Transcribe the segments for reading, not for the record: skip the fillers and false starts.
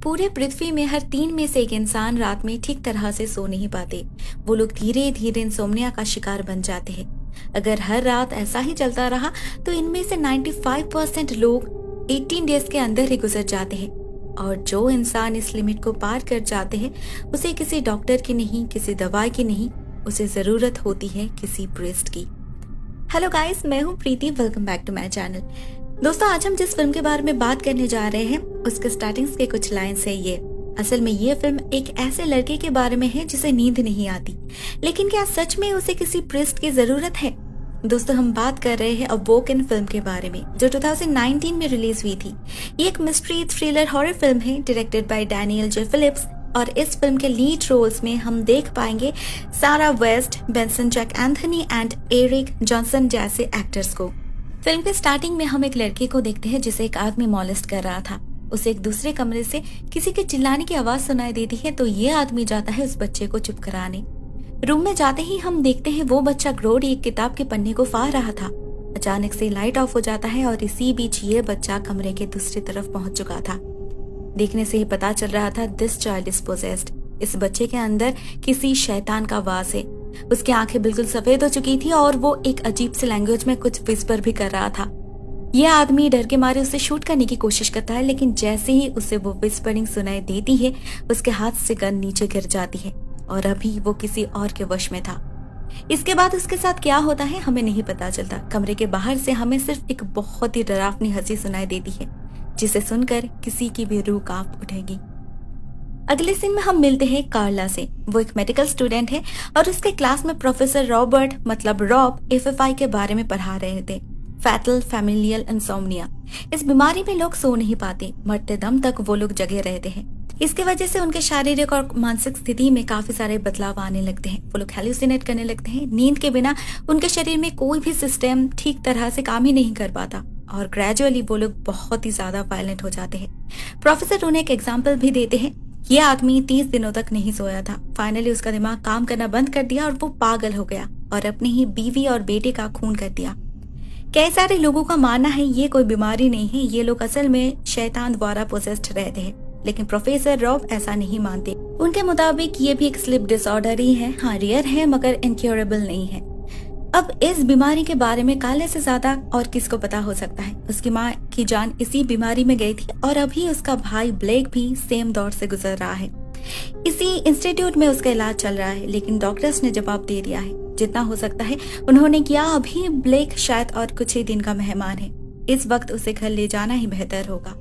पूरे पृथ्वी में हर 3 में से 1 इंसान रात में ठीक तरह से सो नहीं पाते। वो लोग धीरे धीरे इंसोम्निया का शिकार बन जाते हैं। अगर हर रात ऐसा ही चलता रहा तो इनमें से 95% लोग 18 डेज के अंदर ही गुजर जाते हैं। और जो इंसान इस लिमिट को पार कर जाते हैं उसे किसी डॉक्टर की नहीं, किसी दवाई की नहीं, उसे जरूरत होती है किसी प्रीस्ट की। हेलो गाइस, मैं हूँ Preeti. Welcome back to my channel. दोस्तों, आज हम जिस फिल्म के बारे में बात करने जा रहे हैं उसके स्टार्टिंग्स के कुछ लाइन्स है ये। असल में ये फिल्म एक ऐसे लड़के के बारे में है जिसे नींद नहीं आती, लेकिन क्या सच में उसे किसी प्रीस्ट की जरूरत है? दोस्तों, हम बात कर रहे हैं अवोकन फिल्म के बारे में, जो 2019 में रिलीज हुई थी। ये एक मिस्ट्री थ्रिलर हॉरर फिल्म है directed by Daniel J Phillips, और इस फिल्म के लीड रोल्स में हम देख पाएंगे Sara West, Benson Jack Anthony and Eric Johnson जैसे एक्टर्स को। फिल्म के स्टार्टिंग में हम एक लड़के को देखते हैं जिसे एक आदमी मॉलेस्ट कर रहा था। उसे एक दूसरे कमरे से किसी के चिल्लाने की आवाज सुनाई देती है, तो ये आदमी जाता है उस बच्चे को चुप कराने। रूम में जाते ही हम देखते हैं वो बच्चा ग्रोड एक किताब के पन्ने को फाड़ रहा था। अचानक से लाइट ऑफ हो जाता है और इसी बीच ये बच्चा कमरे के दूसरी तरफ पहुंच चुका था। देखने से ही पता चल रहा था दिस चाइल्ड इज पोजेस्ड। इस बच्चे के अंदर किसी शैतान का वास है। उसकी आंखें बिल्कुल सफेद हो चुकी थी और वो एक अजीब सी लैंग्वेज में कुछ विस्पर भी कर रहा था। यह आदमी डर के मारे उसे शूट करने की कोशिश करता है, लेकिन जैसे ही उसे वो विस्परिंग सुनाई देती है उसके हाथ से गन नीचे गिर जाती है और अभी वो किसी और के वश में था। इसके बाद उसके साथ क्या होता है हमें नहीं पता चलता। कमरे के बाहर से हमें सिर्फ एक बहुत ही डरावनी हंसी सुनाई देती है, जिसे सुनकर किसी की भी रूह कांप उठेगी। अगले सीन में हम मिलते हैं कार्ला से। वो एक मेडिकल स्टूडेंट है और उसके क्लास में प्रोफेसर रॉबर्ट मतलब रॉब एफएफआई के बारे में पढ़ा रहे थे, फैटल फैमिलियल इंसोम्निया। इस बीमारी में लोग सो नहीं पाते, मरते दम तक वो लोग जगे रहते हैं। इसकी वजह से उनके शारीरिक और मानसिक स्थिति में काफी सारे बदलाव आने लगते हैं। वो लोग हेलुसिनेट करने लगते हैं। नींद के बिना उनके शरीर में कोई भी सिस्टम ठीक तरह से काम ही नहीं कर पाता और ग्रेजुअली वो लोग बहुत ही ज्यादा वायलेंट हो जाते हैं। प्रोफेसर उन्हें एक एग्जाम्पल भी देते हैं। ये आदमी 30 दिनों तक नहीं सोया था। फाइनली उसका दिमाग काम करना बंद कर दिया और वो पागल हो गया और अपनी ही बीवी और बेटे का खून कर दिया। कई सारे लोगों का मानना है ये कोई बीमारी नहीं है, ये लोग असल में शैतान द्वारा पोजेस्ड रहते हैं, लेकिन प्रोफेसर रॉब ऐसा नहीं मानते। उनके मुताबिक ये भी एक स्लीप डिसऑर्डर ही है। हाँ, रियर है मगर इनक्योरेबल नहीं है। अब इस बीमारी के बारे में काले से ज्यादा और किसको पता हो सकता है। उसकी माँ की जान इसी बीमारी में गई थी और अभी उसका भाई ब्लेक भी सेम दौर से गुजर रहा है। इसी इंस्टीट्यूट में उसका इलाज चल रहा है, लेकिन डॉक्टर्स ने जवाब दे दिया है। जितना हो सकता है उन्होंने किया। अभी ब्लेक शायद और कुछ ही दिन का मेहमान है। इस वक्त उसे घर ले जाना ही बेहतर होगा।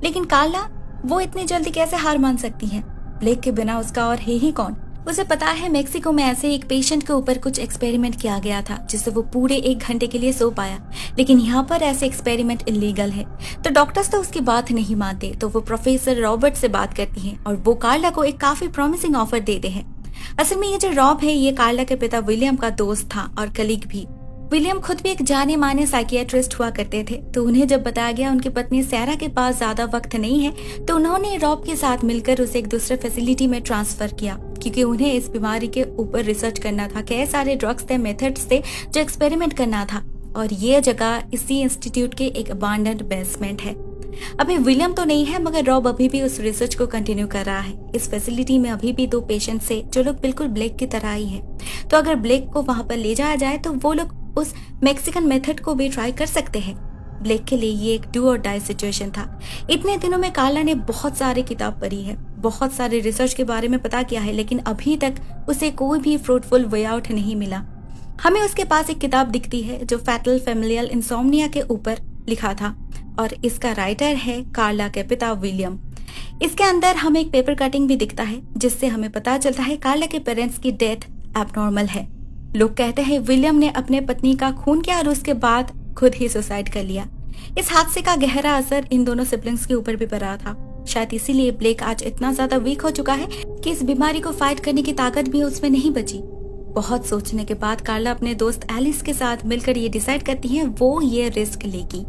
लेकिन कार्ला, वो इतनी जल्दी कैसे हार मान सकती है? ब्लेक के बिना उसका और है ही कौन? उसे पता है मेक्सिको में ऐसे एक पेशेंट के ऊपर कुछ एक्सपेरिमेंट किया गया था जिससे वो पूरे 1 घंटे के लिए सो पाया, लेकिन यहाँ पर ऐसे एक्सपेरिमेंट इलीगल है। तो डॉक्टर्स तो उसकी बात नहीं मानते, तो वो प्रोफेसर रॉबर्ट से बात करती हैं और वो कार्ला को एक काफी प्रॉमिसिंग ऑफर देते हैं। असल में ये जो रॉब है ये कार्ला के पिता विलियम का दोस्त था और कलीग भी। विलियम खुद भी एक जाने माने साइकियाट्रिस्ट हुआ करते थे, तो उन्हें जब बताया गया उनकी पत्नी सैरा के पास ज्यादा वक्त नहीं है, तो उन्होंने रॉब के साथ मिलकर उसे एक दूसरे फैसिलिटी में ट्रांसफर किया, क्योंकि उन्हें इस बीमारी के ऊपर रिसर्च करना था। कई सारे ड्रग्स थे, मेथड्स थे जो एक्सपेरिमेंट करना था, और ये जगह इसी इंस्टीट्यूट के एक अबांडन्ड बेसमेंट है। अभी विलियम तो नहीं है मगर रॉब अभी भी उस रिसर्च को कंटिन्यू कर रहा है। इस फैसिलिटी में अभी भी 2 पेशेंट है जो लोग बिल्कुल ब्लेक की तरह ही है। तो अगर ब्लेक को वहां पर ले जाया जाए तो वो लोग उस मैक्सिकन मेथड को भी ट्राई कर सकते हैं। ब्लेक के लिए ये एक डू और डाई सिचुएशन था। इतने दिनों में कार्ला ने बहुत सारी किताब पढ़ी है, बहुत सारे रिसर्च के बारे में पता किया है, लेकिन अभी तक उसे कोई भी फ्रूटफुल वे आउट नहीं मिला। हमें उसके पास एक किताब दिखती है जो फैटल फैमिलियल इंसोम्निया के ऊपर लिखा था और इसका राइटर है कार्ला के पिता विलियम। इसके अंदर हमें एक पेपर कटिंग भी दिखता है जिससे हमें पता चलता है कार्ला के पेरेंट्स की डेथ एबनॉर्मल है। लोग कहते हैं विलियम ने अपने पत्नी का खून किया और उसके बाद खुद ही सुसाइड कर लिया। इस हादसे का गहरा असर इन दोनों सिबलिंग्स के ऊपर भी पड़ा था। शायद इसीलिए ब्लेक आज इतना ज्यादा वीक हो चुका है कि इस बीमारी को फाइट करने की ताकत भी उसमें नहीं बची। बहुत सोचने के बाद कार्ला अपने दोस्त एलिस के साथ मिलकर ये डिसाइड करती है वो ये रिस्क लेगी।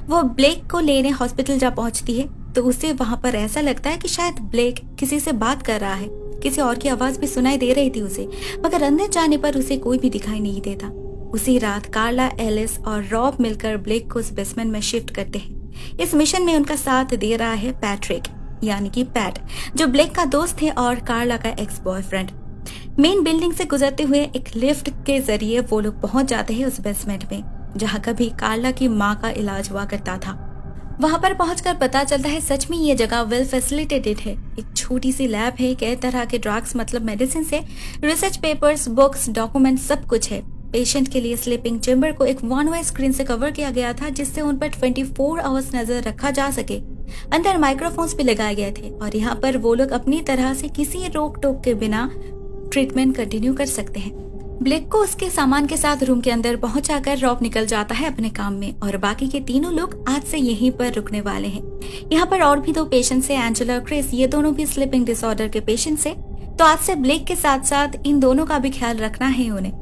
वो ब्लेक को लेने हॉस्पिटल जा पहुंचती है तो उसे वहां पर ऐसा लगता है कि शायद ब्लेक किसी से बात कर रहा है। किसी और की आवाज भी सुनाई दे रही थी उसे, मगर अंदर जाने पर उसे कोई भी दिखाई नहीं देता। उसी रात कार्ला, एलिस और रॉब मिलकर ब्लेक को उस बेसमेंट में शिफ्ट करते हैं। इस मिशन में उनका साथ दे रहा है पैट्रिक। यानी कि पैट, जो ब्लेक का दोस्त है और कार्ला का एक्स बॉयफ्रेंड। मेन बिल्डिंग से गुजरते हुए एक लिफ्ट के जरिए वो लोग पहुंच जाते हैं उस बेसमेंट में जहां कभी कार्ला की माँ का इलाज हुआ करता था। वहां पर पहुंचकर पता चलता है सच में ये जगह वेल फैसिलिटेटेड है। एक छोटी सी लैब है, कई तरह के ड्रग्स मतलब मेडिसिन से, रिसर्च पेपर्स, बुक्स, डॉक्यूमेंट सब कुछ है। पेशेंट के लिए स्लीपिंग चेम्बर को एक वन वे स्क्रीन से कवर किया गया था जिससे उन पर 24 आवर्स नजर रखा जा सके। अंदर माइक्रोफोन्स भी लगाए गए थे और यहाँ पर वो लोग अपनी तरह से किसी रोक टोक के बिना ट्रीटमेंट कंटिन्यू कर सकते हैं। ब्लेक को उसके सामान के साथ रूम के अंदर पहुंचाकर रॉब निकल जाता है अपने काम में और बाकी के तीनों लोग आज से यहीं पर रुकने वाले हैं। यहाँ पर और भी 2 पेशेंट्स हैं, एंजेला और क्रिस, ये दोनों भी स्लीपिंग डिसऑर्डर के पेशेंट्स हैं। तो आज से ब्लेक के साथ साथ इन दोनों का भी ख्याल रखना है उन्हें।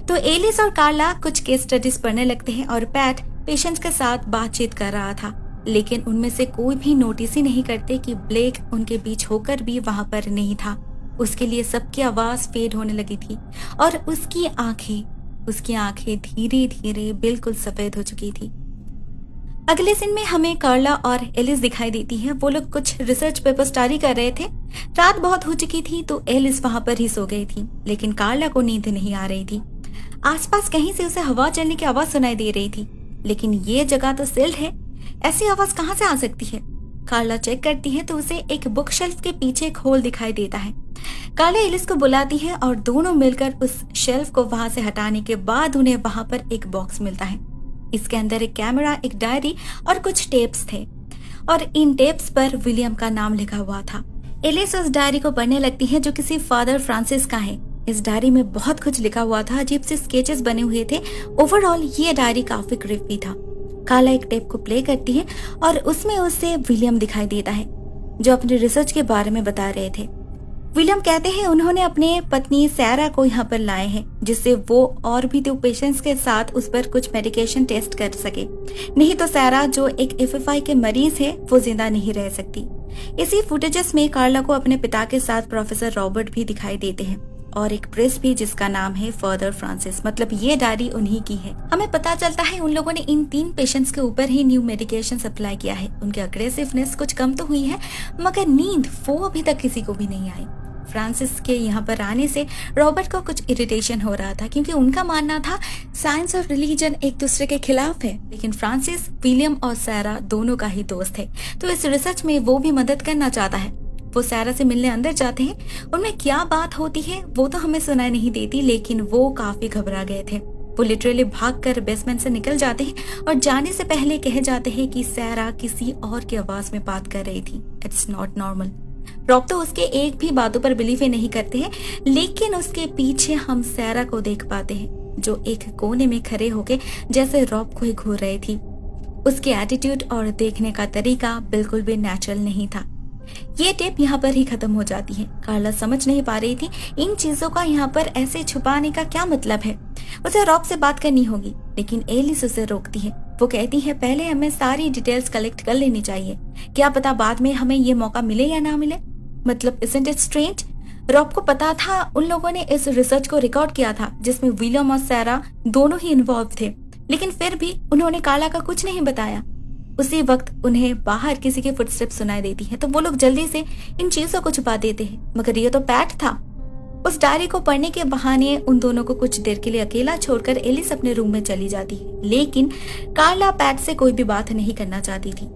तो एलिस और कार्ला कुछ केस स्टडीज पढ़ने लगते हैं और पैट पेशेंट्स के साथ बातचीत कर रहा था, लेकिन उनमें से कोई भी नोटिस ही नहीं करते कि ब्लेक उनके बीच होकर भी वहां पर नहीं था। उसके लिए सबकी आवाज फेड होने लगी थी और उसकी आंखें धीरे धीरे बिल्कुल सफेद हो चुकी थी। अगले सीन में हमें कार्ला और एलिस दिखाई देती है। वो लोग कुछ रिसर्च पेपर स्टडी कर रहे थे। रात बहुत हो चुकी थी तो एलिस वहां पर ही सो गई थी, लेकिन कार्ला को नींद नहीं आ रही थी। आसपास कहीं से उसे हवा चलने की आवाज सुनाई दे रही थी, लेकिन ये जगह तो सील्ड है, ऐसी आवाज कहाँ से आ सकती है। कार्ला चेक करती है तो उसे एक बुक शेल्फ के पीछे एक होल दिखाई देता है। कार्ला एलिस को बुलाती है और दोनों मिलकर उस शेल्फ को वहां से हटाने के बाद उन्हें वहां पर एक बॉक्स मिलता है। इसके अंदर एक कैमरा, एक डायरी और कुछ टेप्स थे और इन टेप्स पर विलियम का नाम लिखा हुआ था। एलिस उस डायरी को पढ़ने लगती है जो किसी फादर फ्रांसिस का है। इस डायरी में बहुत कुछ लिखा हुआ था, अजीब से स्केचेस बने हुए थे। ओवरऑल ये डायरी काफी क्रिप्पी था। कार्ला एक टेप को प्ले करती है और उसमें उसे विलियम दिखाई देता है जो अपने रिसर्च के बारे में बता रहे थे। विलियम कहते हैं उन्होंने अपने पत्नी सैरा को यहाँ पर लाए हैं जिससे वो और भी 2 पेशेंट्स के साथ उस पर कुछ मेडिकेशन टेस्ट कर सके, नहीं तो सैरा जो एक FFI के मरीज है वो जिंदा नहीं रह सकती। इसी फुटेजेस में कार्ला को अपने पिता के साथ प्रोफेसर रॉबर्ट भी दिखाई देते हैं और एक प्रेस भी जिसका नाम है फादर फ्रांसिस, मतलब ये डायरी उन्हीं की है। हमें पता चलता है उन लोगों ने इन 3 पेशेंट्स के ऊपर ही न्यू मेडिकेशन अप्लाई किया है। उनकी अग्रेसिवनेस कुछ कम तो हुई है मगर नींद वो अभी तक किसी को भी नहीं आई। फ्रांसिस के यहाँ पर आने से रॉबर्ट को कुछ इरिटेशन हो रहा था क्योंकि उनका मानना था साइंस और रिलीजन एक दूसरे के खिलाफ है, लेकिन फ्रांसिस विलियम और सैरा दोनों का ही दोस्त है तो इस रिसर्च में वो भी मदद करना चाहता है। वो सैरा से मिलने अंदर जाते हैं। उनमें क्या बात होती है वो तो हमें सुनाई नहीं देती, लेकिन वो काफी घबरा गए थे। वो लिटरली भागकर बेसमेंट से निकल जाते हैं और जाने से पहले कह जाते हैं कि सैरा किसी और की आवाज में बात कर रही थी। It's not normal. रॉब तो उसके एक भी बातों पर बिलीव ही नहीं करते हैं, लेकिन उसके पीछे हम सैरा को देख पाते हैं जो एक कोने में खड़े होके जैसे रॉब को ही घूर रही थी। उसकी एटीट्यूड और देखने का तरीका बिल्कुल भी नेचुरल नहीं था। ये टेप यहाँ पर ही खत्म हो जाती है। कार्ला समझ नहीं पा रही थी इन चीजों का यहाँ पर ऐसे छुपाने का क्या मतलब है। उसे रॉब से बात करनी होगी, लेकिन एलिस उसे रोकती है। वो कहती है पहले हमें सारी डिटेल्स कलेक्ट कर लेनी चाहिए, क्या पता बाद में हमें ये मौका मिले या ना मिले। मतलब isn't it strange? रॉब को पता था उन लोगों ने इस रिसर्च को रिकॉर्ड किया था जिसमें विलियम और सैरा दोनों ही इन्वॉल्व थे, लेकिन फिर भी उन्होंने कार्ला का कुछ नहीं बताया। उसी वक्त उन्हें बाहर किसी की फुटस्टेप्स सुनाई देती है तो वो लोग जल्दी से इन चीजों को छुपा देते हैं, मगर ये तो पैट था। उस डायरी को पढ़ने के बहाने उन दोनों को कुछ देर के लिए अकेला छोड़कर एलिस अपने रूम में चली जाती है, लेकिन कार्ला पैट से कोई भी बात नहीं करना चाहती थी।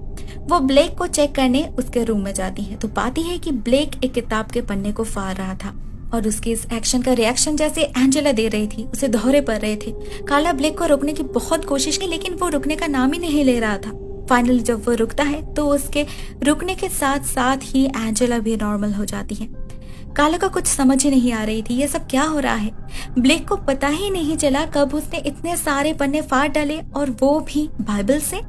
वो ब्लेक को चेक करने उसके रूम में जाती है तो पाती है कि ब्लेक एक किताब के पन्ने को फाड़ रहा था और उसके इस एक्शन का रिएक्शन जैसे एंजेला दे रही थी उसे दोहरे पड़ रहे थे। कार्ला ब्लेक को रोकने की बहुत कोशिश की, लेकिन वो रुकने का नाम ही नहीं ले रहा था। फाइनली जब वो रुकता है तो उसके रुकने के साथ साथ ही एंजेला भी नॉर्मल हो जाती है। कार्ला को कुछ समझ ही नहीं आ रही थी ये सब क्या हो रहा है। ब्लेक को पता ही नहीं चला कब उसने इतने सारे पन्ने फाड़ डाले और वो भी बाइबल से।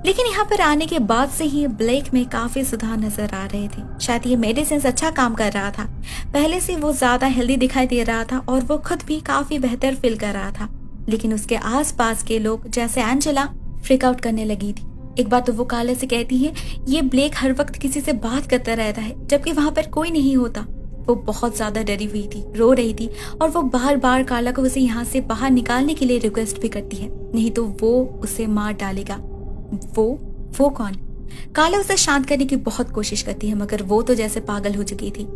लेकिन यहाँ पर आने के बाद से ही ब्लेक में काफी सुधार नजर आ रहे थे। शायद ये मेडिसिन अच्छा काम कर रहा था। पहले से वो ज्यादा हेल्दी दिखाई दे रहा था और वो खुद भी काफी बेहतर फील कर रहा था, लेकिन उसके आसपास के लोग जैसे एंजेला फ्रीक आउट करने लगी थी। एक बात तो वो कार्ला से कहती है ये ब्लेक हर वक्त किसी से बात करता रहता है जबकि वहां पर कोई नहीं होता। वो बहुत ज्यादा डरी हुई थी, रो रही थी और वो बार बार कार्ला को उसे यहाँ से बाहर निकालने के लिए रिक्वेस्ट भी करती है, नहीं तो वो उसे मार डालेगा। वो कौन? काला उसे शांत करने की बहुत कोशिश करती है, मगर वो तो जैसे पागल हो चुकी थी।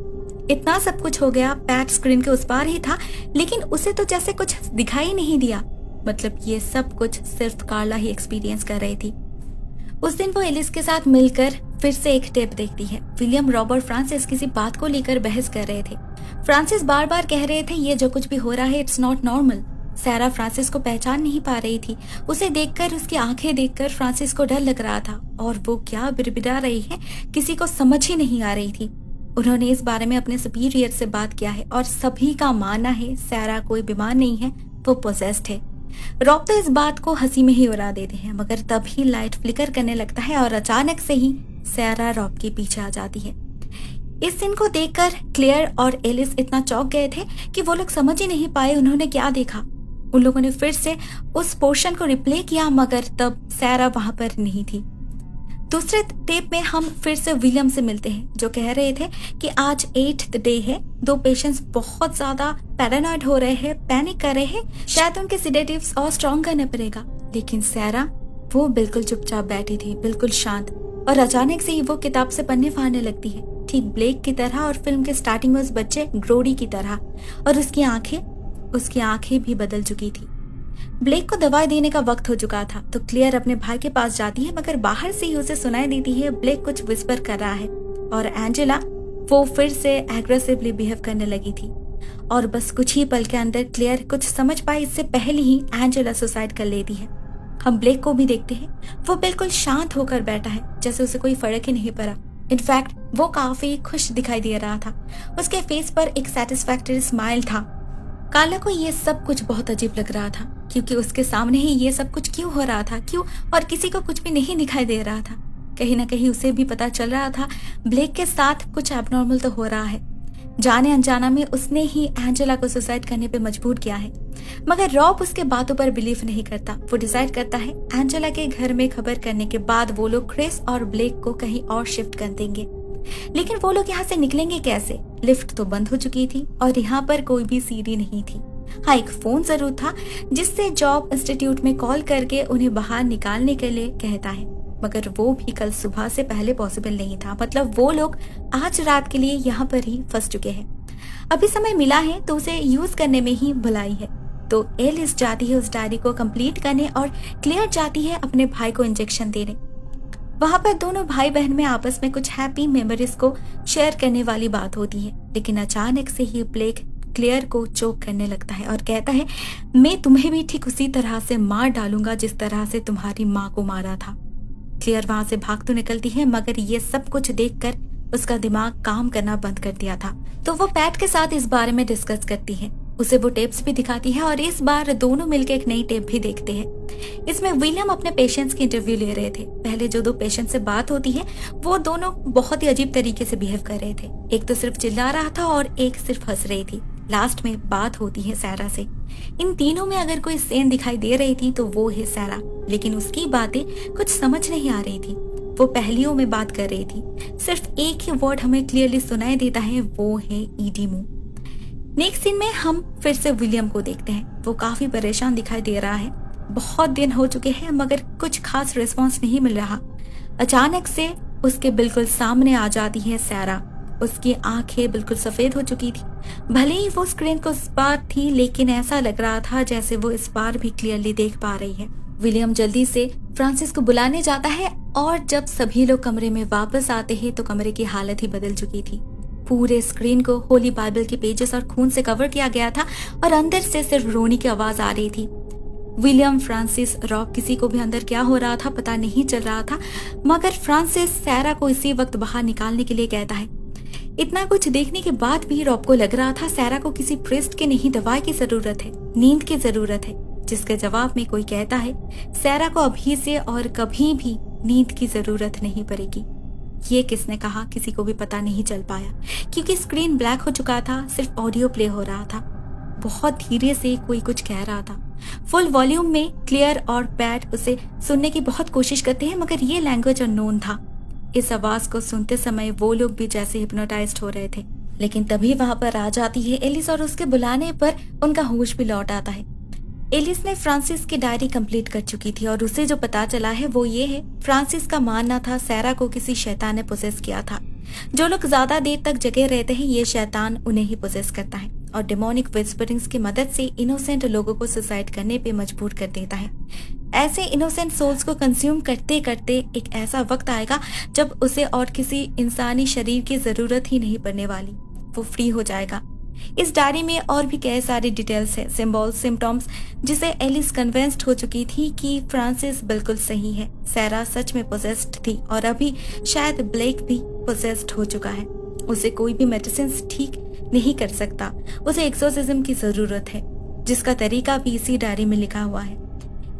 इतना सब कुछ हो गया, पैट स्क्रीन के उस पार ही था, लेकिन उसे तो जैसे कुछ दिखाई नहीं दिया। मतलब ये सब कुछ सिर्फ कार्ला ही एक्सपीरियंस कर रही थी। उस दिन वो एलिस के साथ मिलकर फिर से एक टेप देखती है। विलियम, रॉब और फ्रांसिस किसी बात को लेकर बहस कर रहे थे। फ्रांसिस बार बार कह रहे थे ये जो कुछ भी हो रहा है इट्स नॉट नॉर्मल। सारा फ्रांसिस को पहचान नहीं पा रही थी। उसे देखकर, उसकी आंखें देखकर फ्रांसिस को डर लग रहा था, और वो क्या बिड़बिड़ा रही है किसी को समझ ही नहीं आ रही थी। उन्होंने इस बारे में अपने सुपीरियर से बात किया है और सभी का मानना है सारा कोई बीमार नहीं है, वो पोजेस्ड है। रॉब तो इस बात को हंसी में ही उड़ा देते हैं, मगर तभी लाइट फ्लिकर करने लगता है और अचानक से ही सारा रॉब के पीछे आ जाती है। इस सीन को देखकर क्लेयर और एलिस इतना चौंक गए थे कि वो लोग समझ ही नहीं पाए उन्होंने क्या देखा। उन लोगों ने फिर से उस पोर्शन को रिप्ले किया, मगर तब सारा वहां पर नहीं थी। दूसरे टेप में हम फिर से विलियम से मिलते हैं, जो कह रहे थे कि आज 8th डे है। 2 पेशेंट्स बहुत ज्यादा पैरानॉइड हो रहे हैं, पैनिक कर रहे हैं, शायद उनके सिडेटिव्स और स्ट्रॉन्ग करना पड़ेगा। लेकिन सारा वो बिल्कुल चुपचाप बैठी थी, बिल्कुल शांत, और अचानक से ही वो किताब से पन्ने फाड़ने लगती है, ठीक ब्लेक की तरह और फिल्म के स्टार्टिंग में उस बच्चे ग्रोडी की तरह। और उसकी आंखें भी बदल चुकी थी। ब्लेक को दवाई देने का वक्त हो चुका था, तो क्लियर अपने भाई के पास जाती है, मगर बाहर से ही उसे सुनाई देती है ब्लेक कुछ विस्पर कर रहा है। और एंजेला वो फिर से एग्रेसिवली बिहेव करने लगी थी। और बस कुछ ही पल के अंदर क्लियर कुछ समझ पाई, इससे पहले ही एंजेला सुसाइड कर लेती है। हम ब्लेक को भी देखते हैं, वो बिल्कुल शांत होकर बैठा है, जैसे उसे कोई फर्क ही नहीं पड़ा। इनफैक्ट वो काफी खुश दिखाई दे रहा था। उसके फेस पर एक सेटिस्फैक्टरी स्माइल था। काला को ये सब कुछ बहुत अजीब लग रहा था, क्योंकि उसके सामने ही ये सब कुछ क्यों हो रहा था, क्यों, और किसी को कुछ भी नहीं दिखाई दे रहा था। कहीं ना कहीं उसे भी पता चल रहा था ब्लेक के साथ कुछ एबनॉर्मल तो हो रहा है। जाने अनजाना में उसने ही एंजेला को सुसाइड करने पे मजबूर किया है। मगर रॉब उसके बातों पर बिलीव नहीं करता। वो डिसाइड करता है एंजेला के घर में खबर करने के बाद वो लोग क्रिस और ब्लेक को कहीं और शिफ्ट कर देंगे। लेकिन वो लोग यहाँ से निकलेंगे कैसे? लिफ्ट तो बंद हो चुकी थी और यहाँ पर कोई भी सीढ़ी नहीं थी। हाँ, एक फोन जरूर था जिससे जॉब इंस्टीट्यूट में कॉल करके उन्हें बाहर निकालने के लिए कहता है, मगर वो भी कल सुबह से पहले पॉसिबल नहीं था। मतलब वो लोग आज रात के लिए यहाँ पर ही फंस चुके हैं। अभी समय मिला है तो उसे यूज करने में ही भलाई है। तो एलिस जाती है उस डायरी को कंप्लीट करने और क्लियर जाती है अपने भाई को इंजेक्शन देने। वहां पर दोनों भाई बहन में आपस में कुछ हैप्पी मेमोरीज को शेयर करने वाली बात होती है, लेकिन अचानक से ही ब्लेक क्लियर को चोक करने लगता है और कहता है, मैं तुम्हें भी ठीक उसी तरह से मार डालूंगा जिस तरह से तुम्हारी माँ को मारा था। क्लियर वहां से भाग तो निकलती है, मगर ये सब कुछ देखकर उसका दिमाग काम करना बंद कर दिया था। तो वो पैट के साथ इस बारे में डिस्कस करती है, उसे वो टेप्स भी दिखाती है और इस बार दोनों मिलकर एक नई टेप भी देखते हैं। इसमें विलियम अपने पेशेंट्स की इंटरव्यू ले रहे थे। पहले जो 2 पेशेंट से बात होती है वो दोनों बहुत ही अजीब तरीके से बिहेव कर रहे थे। एक तो सिर्फ चिल्ला रहा था और एक सिर्फ हंस रही थी। लास्ट में बात होती है सारा से। इन तीनों में अगर कोई सेन दिखाई दे रही थी तो वो है सारा, लेकिन उसकी बातें कुछ समझ नहीं आ रही थी। वो पहेलियों में बात कर रही थी। सिर्फ एक ही वर्ड हमें क्लियरली सुनाई देता है, वो है ईडीमू। नेक्स्ट सीन में हम फिर से विलियम को देखते हैं। वो काफी परेशान दिखाई दे रहा है। बहुत दिन हो चुके हैं मगर कुछ खास रिस्पॉन्स नहीं मिल रहा। अचानक से उसके बिल्कुल सामने आ जाती है सारा। उसकी आंखें बिल्कुल सफेद हो चुकी थी। भले ही वो स्क्रीन को इस पार थी, लेकिन ऐसा लग रहा था जैसे वो इस पार भी क्लियरली देख पा रही है। विलियम जल्दी से फ्रांसिस को बुलाने जाता है और जब सभी लोग कमरे में वापस आते हैं तो कमरे की हालत ही बदल चुकी थी। पूरे स्क्रीन को होली बाइबल के पेजेस और खून से कवर किया गया था और अंदर से सिर्फ रोनी की आवाज आ रही थी। विलियम, फ्रांसिस, रॉब, किसी को भी अंदर क्या हो रहा था पता नहीं चल रहा था, मगर फ्रांसिस सारा को इसी वक्त बाहर निकालने के लिए कहता है। इतना कुछ देखने के बाद भी रॉब को लग रहा था सारा को किसी प्रिस्ट की नहीं दवाई की जरूरत है, नींद की जरूरत है, जिसके जवाब में कोई कहता है सारा को अभी से और कभी भी नींद की जरूरत नहीं पड़ेगी। ये किसने कहा किसी को भी पता नहीं चल पाया, क्योंकि स्क्रीन ब्लैक हो चुका था, सिर्फ ऑडियो प्ले हो रहा था। बहुत धीरे से कोई कुछ कह रहा था। फुल वॉल्यूम में क्लियर और पैट उसे सुनने की बहुत कोशिश करते हैं, मगर ये लैंग्वेज अननोन था। इस आवाज को सुनते समय वो लोग भी जैसे हिप्नोटाइज्ड हो रहे थे। लेकिन तभी वहां पर आ जाती है एलिस और उसके बुलाने पर उनका होश भी लौट आता है। एलिस ने फ्रांसिस की डायरी कंप्लीट कर चुकी थी और उसे जो पता चला है वो ये है, फ्रांसिस का मानना था सैरा को किसी शैतान ने पोसेस किया था। जो लोग ज्यादा देर तक जगे रहते हैं ये शैतान उन्हें ही पोसेस करता है और डेमोनिक विस्परिंग्स की मदद से इनोसेंट लोगों को सुसाइड करने पे मजबूर कर देता है। ऐसे इनोसेंट सोल्स को कंज्यूम करते करते एक ऐसा वक्त आएगा जब उसे और किसी इंसानी शरीर की जरूरत ही नहीं पड़ने वाली, वो फ्री हो जाएगा। इस डायरी में और भी कई सारी डिटेल्स है, सिंबल्स, सिम्टम्स, जिसे एलिस कन्विंस्ड हो चुकी थी कि फ्रांसिस बिल्कुल सही है, सैरा सच में पोजेस्ड थी और अभी शायद ब्लेक भी पोजेस्ड हो चुका है। उसे कोई भी मेडिसिन ठीक नहीं कर सकता, उसे एक्सोर्सिज्म की जरूरत है, जिसका तरीका भी इसी डायरी में लिखा हुआ है।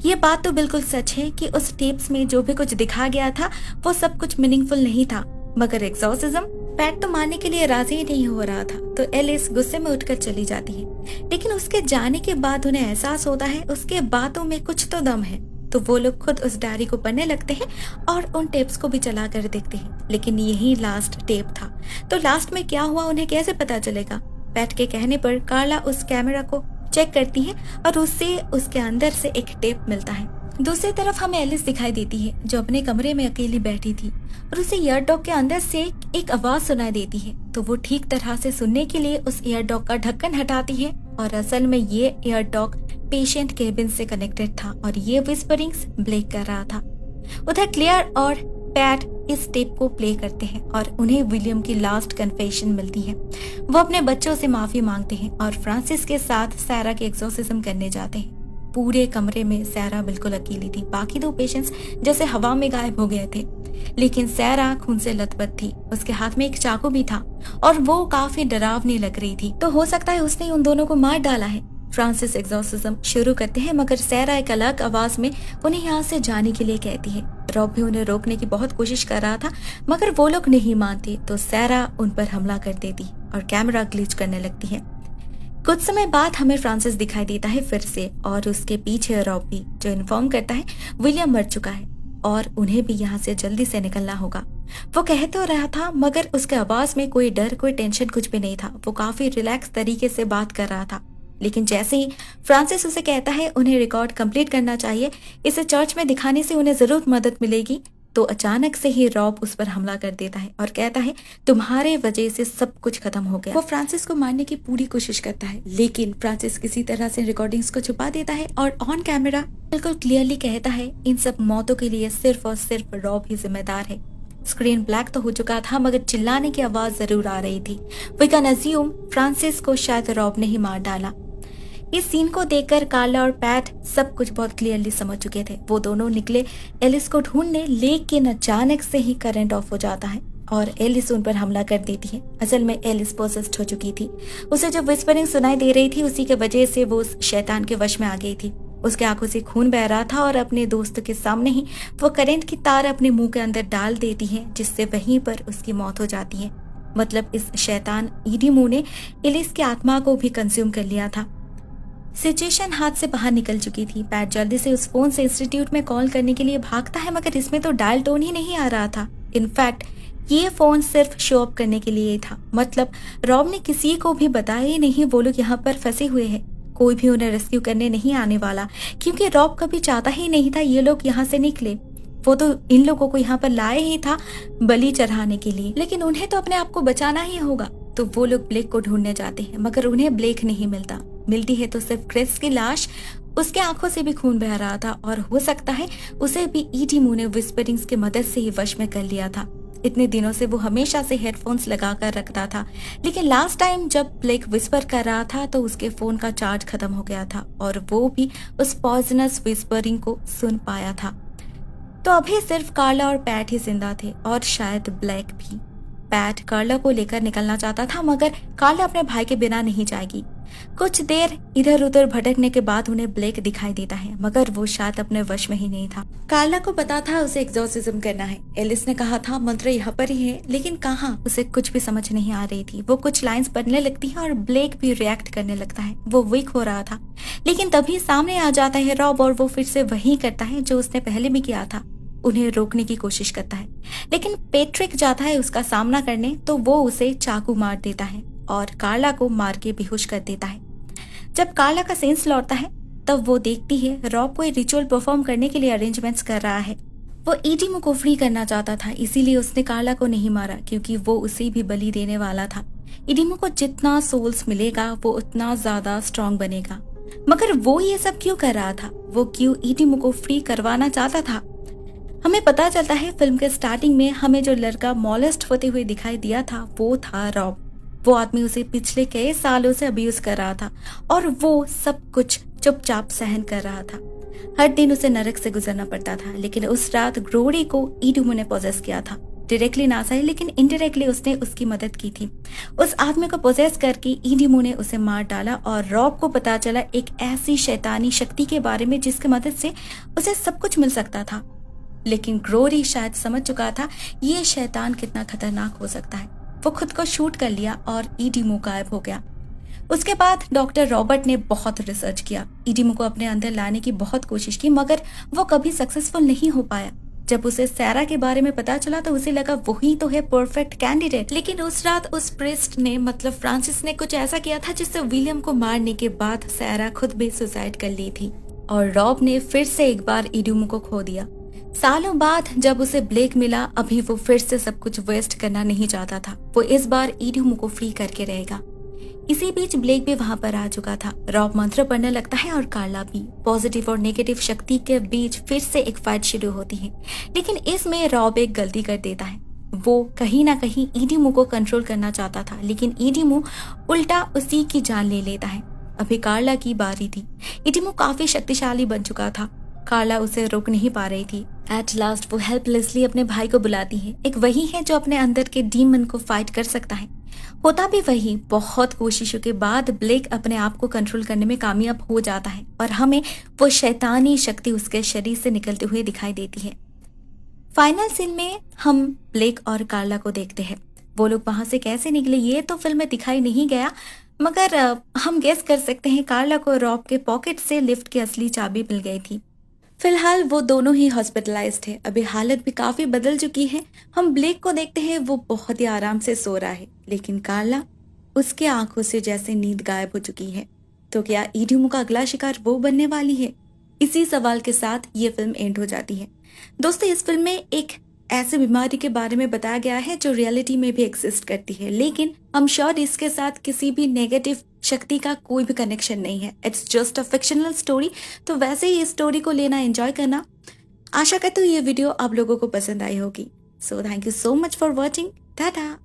ये बात तो बिल्कुल सच है कि उस टेप्स में जो भी कुछ दिखा गया था वो सब कुछ मीनिंगफुल नहीं था, मगर एक्सोर्सिज्म पैट तो मानने के लिए राजी ही नहीं हो रहा था। तो एलिस गुस्से में उठकर चली जाती है, लेकिन उसके जाने के बाद उन्हें एहसास होता है उसके बातों में कुछ तो दम है। तो वो लोग खुद उस डायरी को पढ़ने लगते हैं और उन टेप्स को भी चला कर देखते हैं, लेकिन यही लास्ट टेप था। तो लास्ट में क्या हुआ उन्हें कैसे पता चलेगा? पैट के कहने पर कार्ला उस कैमरा को चेक करती है और उससे उसके अंदर से एक टेप मिलता है। दूसरी तरफ हमें एलिस दिखाई देती है जो अपने कमरे में अकेली बैठी थी और उसे ईयर डॉग के अंदर से एक आवाज सुनाई देती है। तो वो ठीक तरह से सुनने के लिए उस ईयर डॉग का ढक्कन हटाती है और असल में ये ईयर डॉग पेशेंट केबिन से कनेक्टेड था और ये विस्परिंग्स ब्लेक कर रहा था। उधर क्लेयर और पैट इस टेप को प्ले करते हैं और उन्हें विलियम की लास्ट कन्फेशन मिलती है। वो अपने बच्चों से माफी मांगते हैं और फ्रांसिस के साथ सैरा के एक्सोर्सिज्म करने जाते हैं। पूरे कमरे में सैरा बिल्कुल अकेली थी, बाकी दो पेशेंट्स जैसे हवा में गायब हो गए थे, लेकिन सैरा खून से लथपथ थी। उसके हाथ में एक चाकू भी था और वो काफी डरावनी लग रही थी। तो हो सकता है उसने उन दोनों को मार डाला है। फ्रांसिस एक्सोर्सिज्म शुरू करते हैं, मगर सैरा एक अलग आवाज में उन्हें यहाँ से जाने के लिए कहती है। रॉब भी उन्हें रोकने की बहुत कोशिश कर रहा था, मगर वो लोग नहीं मानते। तो सैरा उन पर हमला कर देती और कैमरा ग्लिच करने लगती है। कुछ समय बाद हमें फ्रांसिस दिखाई देता है फिर से और उसके पीछे रॉब भी, जो इन्फॉर्म करता है विलियम मर चुका है और उन्हें भी यहाँ से जल्दी से निकलना होगा। वो कह तो रहा था, मगर उसके आवाज में कोई डर, कोई टेंशन कुछ भी नहीं था। वो काफी रिलैक्स तरीके से बात कर रहा था। लेकिन जैसे ही फ्रांसिस उसे कहता है उन्हें रिकॉर्ड कंप्लीट करना चाहिए, इसे चर्च में दिखाने से उन्हें जरूर मदद मिलेगी, तो अचानक से ही रॉब उस पर हमला कर देता है और कहता है तुम्हारे वजह से सब कुछ खत्म हो गया। वो फ्रांसिस को मारने की पूरी कोशिश करता है, लेकिन फ्रांसिस किसी तरह से रिकॉर्डिंग्स को छुपा देता है और ऑन कैमरा बिल्कुल क्लियरली कहता है इन सब मौतों के लिए सिर्फ और सिर्फ रॉब ही जिम्मेदार है। स्क्रीन ब्लैक तो हो चुका था, मगर चिल्लाने की आवाज जरूर आ रही थी। वी कैन अज्यूम फ्रांसिस को शायद रॉब ने ही मार डाला। इस सीन को देखकर कार्ला और पैट सब कुछ बहुत क्लियरली समझ चुके थे। वो दोनों निकले एलिस को ढूंढने, लेकिन अचानक से ही करंट ऑफ हो जाता है और एलिस उन पर हमला कर देती है। असल में एलिस पोसेस्ड हो चुकी थी। उसे जब विस्परिंग सुनाई दे रही थी उसी के वजह से वो उस शैतान के वश में आ गई थी। उसके आंखों से खून बह रहा था और अपने दोस्त के सामने ही वो करंट की तार अपने मुंह के अंदर डाल देती है, जिससे वहीं पर उसकी मौत हो जाती है। मतलब इस शैतान ईडीमू ने एलिस की आत्मा को भी कंज्यूम कर लिया था। सिचुएशन हाथ से बाहर निकल चुकी थी। पैट जल्दी से उस फोन से इंस्टीट्यूट में कॉल करने के लिए भागता है, मगर इसमें तो डायल टोन ही नहीं आ रहा था। इनफैक्ट ये फोन सिर्फ शो अप करने के लिए था। मतलब रॉब ने किसी को भी बताया ही नहीं वो लोग यहाँ पर फंसे हुए हैं। कोई भी उन्हें रेस्क्यू करने नहीं आने वाला, क्योंकि रॉब कभी चाहता ही नहीं था ये लोग यहाँ से निकले। वो तो इन लोगों को यहाँ पर लाए ही था बलि चढ़ाने के लिए, लेकिन उन्हें तो अपने आप को बचाना ही होगा। तो वो लोग ब्लेक को ढूंढने जाते हैं, मगर उन्हें ब्लेक नहीं मिलता। मिलती है तो सिर्फ क्रिस की लाश। उसके आंखों से भी खून बह रहा था और हो सकता है उसे भी ईडीमू ने विस्परिंग्स की मदद से ही वश में कर लिया था। इतने दिनों से वो हमेशा से हेडफोन्स लगा कर रखता था, लेकिन लास्ट टाइम जब ब्लेक विस्पर कर रहा था तो उसके फोन का चार्ज खत्म हो गया था और वो भी उस पॉइजनस विस्परिंग को सुन पाया था। तो अभी सिर्फ कार्ला और पैट ही जिंदा थे और शायद ब्लैक भी। पैट कार्ला को लेकर निकलना चाहता था, मगर कार्ला अपने भाई के बिना नहीं जाएगी। कुछ देर इधर उधर भटकने के बाद उन्हें ब्लेक दिखाई देता है, मगर वो शायद अपने वश में ही नहीं था। कार्ला को पता था उसे एक्सोर्सिज्म करना है। एलिस ने कहा था मंत्र यहाँ पर ही है, लेकिन कहाँ? उसे कुछ भी समझ नहीं आ रही थी। वो कुछ लाइंस पढ़ने लगती है और ब्लेक भी रिएक्ट करने लगता है। वो वीक हो रहा था, लेकिन तभी सामने आ जाता है रॉब और वो फिर से वही करता है जो उसने पहले भी किया था। उन्हें रोकने की कोशिश करता है, लेकिन पैट्रिक जाता है उसका सामना करने, तो वो उसे चाकू मार देता है और कार्ला को मार के बेहोश कर देता है। जब कार्ला का सेंस लौटता है तब वो देखती है रॉब कोई रिचुअल परफॉर्म करने के लिए अरेंजमेंट्स कर रहा है। वो ईडीमू को फ्री करना चाहता था, इसीलिए उसने कार्ला को नहीं मारा क्योंकि वो उसे भी बलि देने वाला था। ईडीमू को जितना सोल्स मिलेगा वो उतना ज्यादा स्ट्रांग बनेगा। मगर वो ये सब क्यों कर रहा था? वो क्यों ईडीमू को फ्री करवाना चाहता था? हमें पता चलता है फिल्म के स्टार्टिंग में हमें जो लड़का मॉलेस्ट होते हुए दिखाई दिया था वो था रॉब। वो आदमी उसे पिछले कई सालों से अब्यूज कर रहा था और वो सब कुछ चुपचाप सहन कर रहा था। हर दिन उसे नरक से गुजरना पड़ता था। लेकिन उस रात ग्रोरी को ईडीमू ने पोजेस किया था। डायरेक्टली ना सही लेकिन इनडायरेक्टली उसने उसकी मदद की थी। उस आदमी को पोजेस करके ईडीमू ने उसे मार डाला और रॉब को पता चला एक ऐसी शैतानी शक्ति के बारे में जिसकी मदद से उसे सब कुछ मिल सकता था। लेकिन ग्रोरी शायद समझ चुका था ये शैतान कितना खतरनाक हो सकता है। वो खुद को शूट कर लिया और ईडीमू गायब हो गया। उसके बाद डॉक्टर रॉबर्ट ने बहुत रिसर्च किया, ईडीमू को अपने अंदर लाने की बहुत कोशिश की, मगर वो कभी सक्सेसफुल नहीं हो पाया। जब उसे सैरा के बारे में पता चला तो उसे लगा वही तो है परफेक्ट कैंडिडेट। लेकिन उस रात उस प्रीस्ट ने मतलब फ्रांसिस ने कुछ ऐसा किया था जिससे विलियम को मारने के बाद सैरा खुद भी सुसाइड कर ली थी और रॉब ने फिर से एक बार ईडीमू को खो दिया। सालों बाद जब उसे ब्लेक मिला, अभी वो फिर से सब कुछ वेस्ट करना नहीं चाहता था। वो इस बार ईडीमू को फ्री करके रहेगा। इसी बीच ब्लेक भी वहां पर आ चुका था। रॉब मंत्र पढ़ने लगता है और कार्ला भी। पॉजिटिव और नेगेटिव शक्ति के बीच फिर से एक फाइट शुरू होती है। लेकिन इसमें रॉब एक गलती कर देता है। वो कहीं ना कहीं ईडीमू को कंट्रोल करना चाहता था, लेकिन ईडीमू उल्टा उसी की जान ले लेता है। अभी कार्ला की बारी थी। ईडीमू काफी शक्तिशाली बन चुका था। कार्ला उसे रोक नहीं पा रही थी। एट लास्ट वो हेल्पलेसली अपने भाई को बुलाती है। एक वही है जो अपने अंदर के डीमन को फाइट कर सकता है। होता भी वही। बहुत कोशिशों के बाद ब्लेक अपने आप को कंट्रोल करने में कामयाब हो जाता है और हमें वो शैतानी शक्ति उसके शरीर से निकलते हुए दिखाई देती है। फाइनल सीन में हम ब्लेक और कार्ला को देखते हैं। वो लोग वहां से कैसे निकले ये तो फिल्म में दिखाई नहीं गया, मगर हम गेस कर सकते हैं कार्ला को रॉब के पॉकेट से लिफ्ट की असली चाबी मिल गई थी। फिलहाल वो दोनों ही हॉस्पिटलाइज्ड है। अभी हालत भी काफी बदल चुकी है। हम ब्लेक को देखते हैं, वो बहुत ही आराम से सो रहा है, लेकिन कार्ला, उसके आंखों से जैसे नींद गायब हो चुकी है। तो क्या ईडीमू का अगला शिकार वो बनने वाली है? इसी सवाल के साथ ये फिल्म एंड हो जाती है। दोस्तों, इस फिल्म में एक ऐसी बीमारी के बारे में बताया गया है जो रियलिटी में भी एग्जिस्ट करती है, लेकिन हम श्योर इसके साथ किसी भी नेगेटिव शक्ति का कोई भी कनेक्शन नहीं है। It's just a fictional story. तो वैसे ही इस स्टोरी को लेना, एंजॉय करना। आशा करती हूँ ये वीडियो आप लोगों को पसंद आई होगी। So thank you so much for watching. Tata.